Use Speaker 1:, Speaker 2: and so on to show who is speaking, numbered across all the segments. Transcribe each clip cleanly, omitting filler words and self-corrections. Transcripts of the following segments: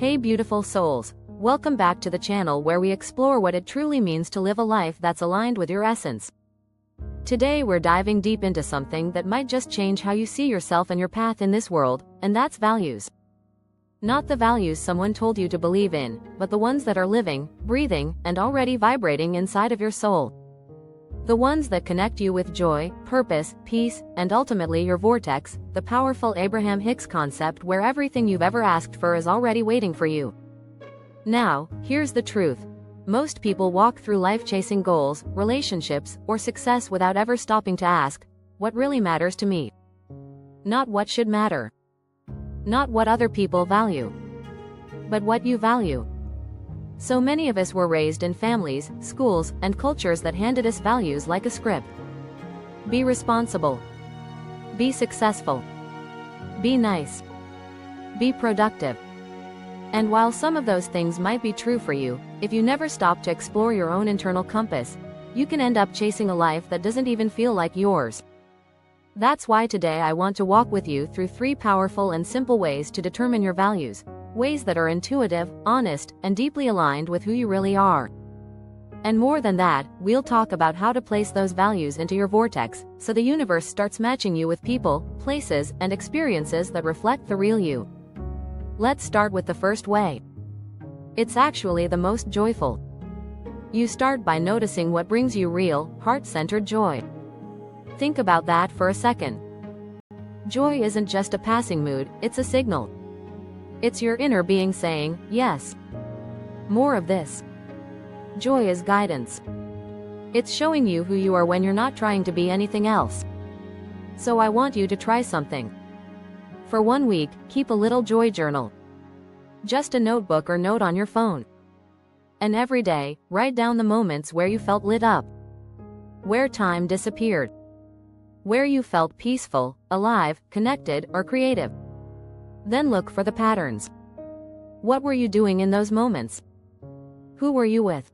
Speaker 1: Hey beautiful souls, welcome back to the channel where we explore what it truly means to live a life that's aligned with your essence. Today we're diving deep into something that might just change how you see yourself and your path in this world, and that's values. Not the values someone told you to believe in, but the ones that are living, breathing, and already vibrating inside of your soul. The ones that connect you with joy, purpose, peace, and ultimately your vortex, the powerful Abraham Hicks concept where everything you've ever asked for is already waiting for you. Now, here's the truth. Most people walk through life chasing goals, relationships, or success without ever stopping to ask, what really matters to me? Not what should matter. Not what other people value. But what you value. So many of us were raised in families, schools, and cultures that handed us values like a script. Be responsible. Be successful. Be nice. Be productive. And while some of those things might be true for you, if you never stop to explore your own internal compass, you can end up chasing a life that doesn't even feel like yours. That's why today I want to walk with you through 3 powerful and simple ways to determine your values. Ways that are intuitive, honest, and deeply aligned with who you really are. And more than that, we'll talk about how to place those values into your vortex, so the universe starts matching you with people, places, and experiences that reflect the real you. Let's start with the first way. It's actually the most joyful. You start by noticing what brings you real, heart-centered joy. Think about that for a second. Joy isn't just a passing mood, it's a signal. It's your inner being saying, yes. More of this. Joy is guidance. It's showing you who you are when you're not trying to be anything else. So I want you to try something. For 1 week, keep a little joy journal. Just a notebook or note on your phone. And every day, write down the moments where you felt lit up. Where time disappeared. Where you felt peaceful, alive, connected, or creative. Then look for the patterns. What were you doing in those moments? Who were you with?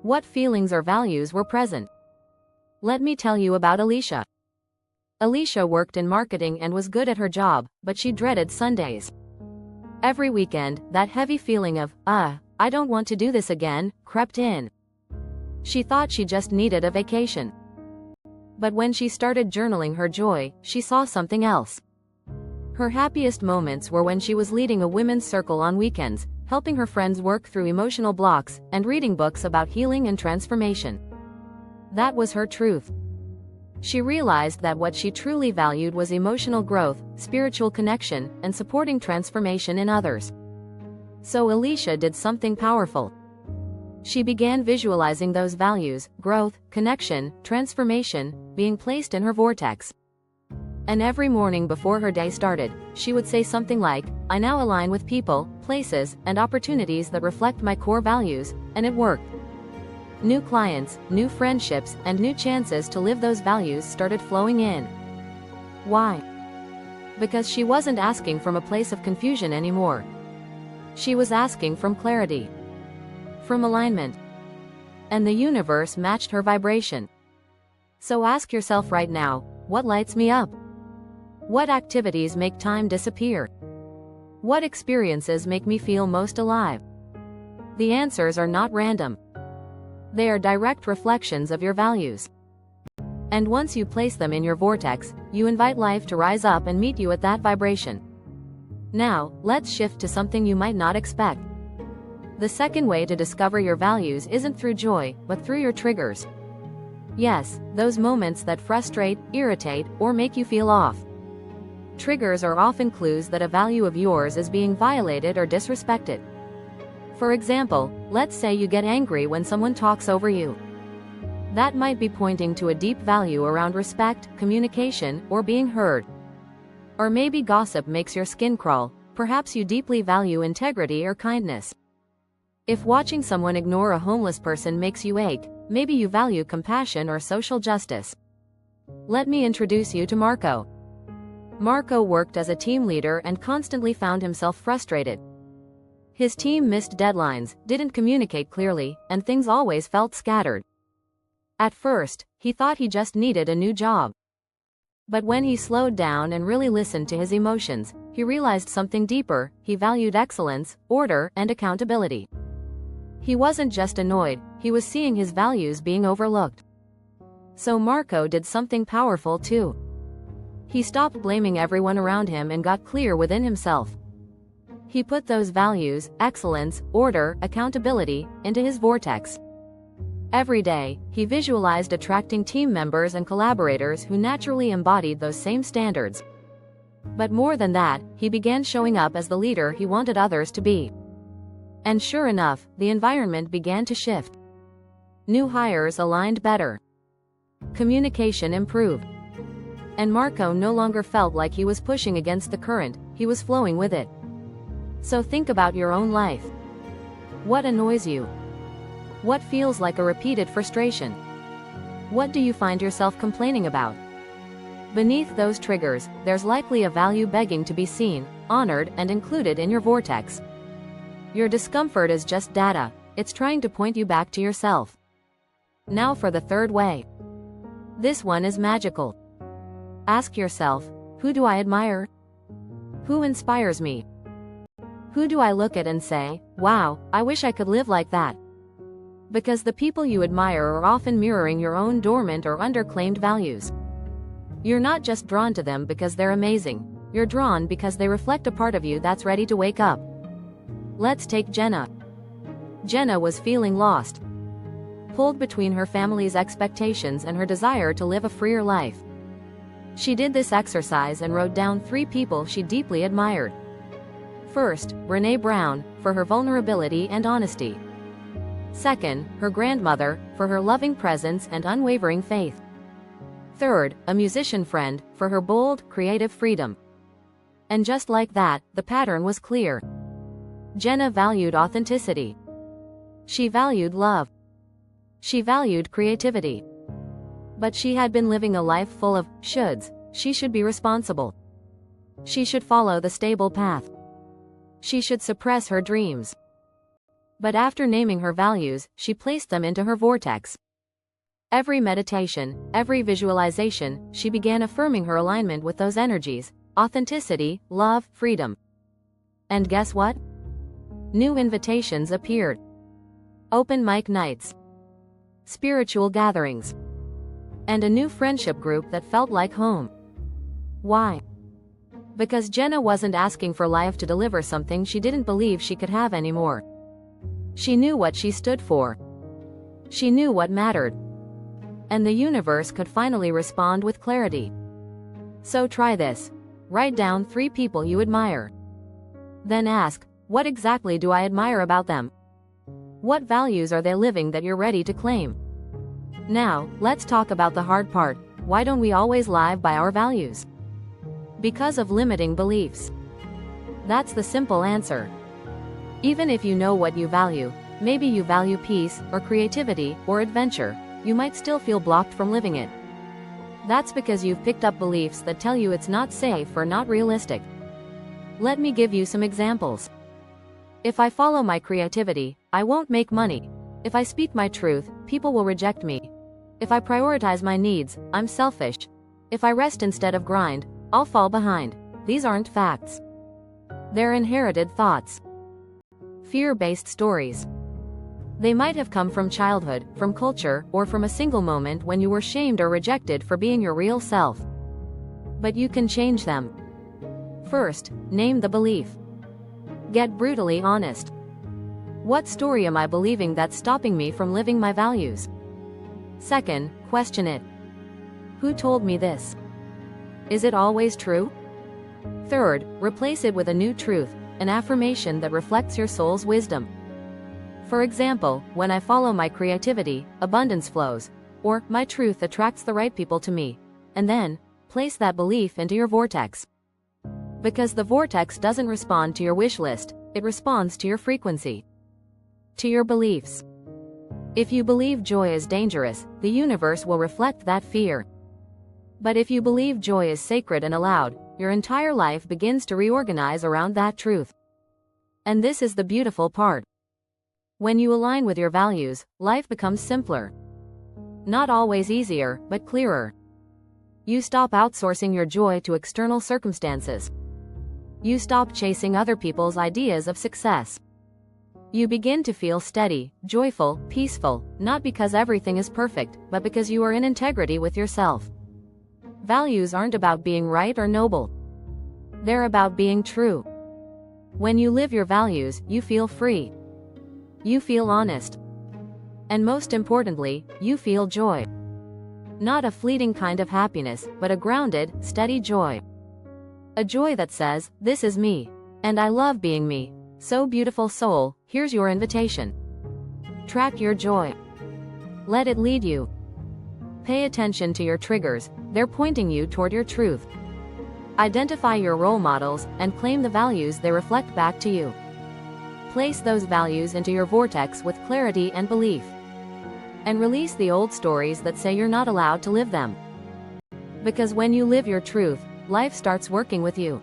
Speaker 1: What feelings or values were present? Let me tell you about Alicia. Alicia worked in marketing and was good at her job, but she dreaded Sundays. Every weekend, that heavy feeling of, I don't want to do this again, crept in. She thought she just needed a vacation. But when she started journaling her joy, she saw something else. Her happiest moments were when she was leading a women's circle on weekends, helping her friends work through emotional blocks, and reading books about healing and transformation. That was her truth. She realized that what she truly valued was emotional growth, spiritual connection, and supporting transformation in others. So Alicia did something powerful. She began visualizing those values, growth, connection, transformation, being placed in her vortex. And every morning before her day started, she would say something like, I now align with people, places, and opportunities that reflect my core values, and it worked. New clients, new friendships, and new chances to live those values started flowing in. Why? Because she wasn't asking from a place of confusion anymore. She was asking from clarity. From alignment. And the universe matched her vibration. So ask yourself right now, what lights me up? What activities make time disappear? What experiences make me feel most alive? The answers are not random. They are direct reflections of your values. And once you place them in your vortex, you invite life to rise up and meet you at that vibration. Now, let's shift to something you might not expect. The second way to discover your values isn't through joy, but through your triggers. Yes, those moments that frustrate, irritate, or make you feel off. Triggers are often clues that a value of yours is being violated or disrespected. For example, let's say you get angry when someone talks over you. That might be pointing to a deep value around respect, communication, or being heard. Or maybe gossip makes your skin crawl, perhaps you deeply value integrity or kindness. If watching someone ignore a homeless person makes you ache, maybe you value compassion or social justice. Let me introduce you to Marco. Marco worked as a team leader and constantly found himself frustrated. His team missed deadlines, didn't communicate clearly, and things always felt scattered. At first, he thought he just needed a new job. But when he slowed down and really listened to his emotions, he realized something deeper. He valued excellence, order, and accountability. He wasn't just annoyed, he was seeing his values being overlooked. So Marco did something powerful too. He stopped blaming everyone around him and got clear within himself. He put those values, excellence, order, accountability, into his vortex. Every day, he visualized attracting team members and collaborators who naturally embodied those same standards. But more than that, he began showing up as the leader he wanted others to be. And sure enough, the environment began to shift. New hires aligned better. Communication improved. And Marco no longer felt like he was pushing against the current, he was flowing with it. So think about your own life. What annoys you? What feels like a repeated frustration? What do you find yourself complaining about? Beneath those triggers, there's likely a value begging to be seen, honored, and included in your vortex. Your discomfort is just data, it's trying to point you back to yourself. Now for the third way. This one is magical. Ask yourself, who do I admire? Who inspires me? Who do I look at and say, wow, I wish I could live like that? Because the people you admire are often mirroring your own dormant or underclaimed values. You're not just drawn to them because they're amazing, you're drawn because they reflect a part of you that's ready to wake up. Let's take Jenna. Jenna was feeling lost, pulled between her family's expectations and her desire to live a freer life. She did this exercise and wrote down 3 people she deeply admired. First, Brené Brown, for her vulnerability and honesty. Second, her grandmother, for her loving presence and unwavering faith. Third, a musician friend, for her bold, creative freedom. And just like that, the pattern was clear. Jenna valued authenticity. She valued love. She valued creativity. But she had been living a life full of shoulds. She should be responsible. She should follow the stable path. She should suppress her dreams. But after naming her values, she placed them into her vortex. Every meditation, every visualization, she began affirming her alignment with those energies: authenticity, love, freedom. And guess what? New invitations appeared. Open mic nights, spiritual gatherings, and a new friendship group that felt like home. Why? Because Jenna wasn't asking for life to deliver something she didn't believe she could have anymore. She knew what she stood for. She knew what mattered. And the universe could finally respond with clarity. So try this. Write down 3 people you admire. Then ask, what exactly do I admire about them? What values are they living that you're ready to claim? Now, let's talk about the hard part. Why don't we always live by our values? Because of limiting beliefs. That's the simple answer. Even if you know what you value, maybe you value peace, or creativity, or adventure, you might still feel blocked from living it. That's because you've picked up beliefs that tell you it's not safe or not realistic. Let me give you some examples. If I follow my creativity, I won't make money. If I speak my truth, people will reject me. If I prioritize my needs, I'm selfish. If I rest instead of grind, I'll fall behind. These aren't facts. They're inherited thoughts. Fear-based stories. They might have come from childhood, from culture, or from a single moment when you were shamed or rejected for being your real self. But you can change them. First, name the belief. Get brutally honest. What story am I believing that's stopping me from living my values? Second, question it. Who told me this? Is it always true? Third, replace it with a new truth, an affirmation that reflects your soul's wisdom. For example, when I follow my creativity, abundance flows, or my truth attracts the right people to me. And then, place that belief into your vortex. Because the vortex doesn't respond to your wish list, it responds to your frequency. To your beliefs. If you believe joy is dangerous, the universe will reflect that fear. But if you believe joy is sacred and allowed, your entire life begins to reorganize around that truth. And this is the beautiful part. When you align with your values, life becomes simpler. Not always easier, but clearer. You stop outsourcing your joy to external circumstances. You stop chasing other people's ideas of success. You begin to feel steady, joyful, peaceful, not because everything is perfect, but because you are in integrity with yourself. Values aren't about being right or noble. They're about being true. When you live your values, you feel free. You feel honest. And most importantly, you feel joy. Not a fleeting kind of happiness, but a grounded, steady joy. A joy that says, "This is me. And I love being me." So beautiful soul, here's your invitation. Track your joy. Let it lead you. Pay attention to your triggers, they're pointing you toward your truth. Identify your role models and claim the values they reflect back to you. Place those values into your vortex with clarity and belief. And release the old stories that say you're not allowed to live them. Because when you live your truth, life starts working with you.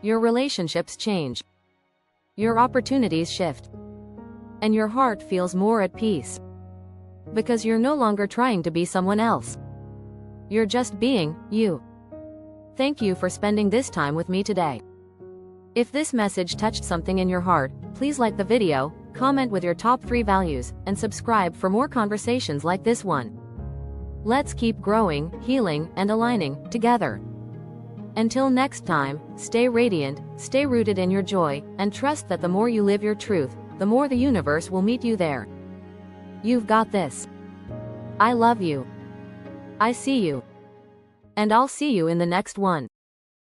Speaker 1: Your relationships change. Your opportunities shift. And your heart feels more at peace. Because you're no longer trying to be someone else. You're just being you. Thank you for spending this time with me today. If this message touched something in your heart, please like the video, comment with your top 3 values, and subscribe for more conversations like this one. Let's keep growing, healing, and aligning together. Until next time, stay radiant, stay rooted in your joy, and trust that the more you live your truth, the more the universe will meet you there. You've got this. I love you. I see you. And I'll see you in the next one.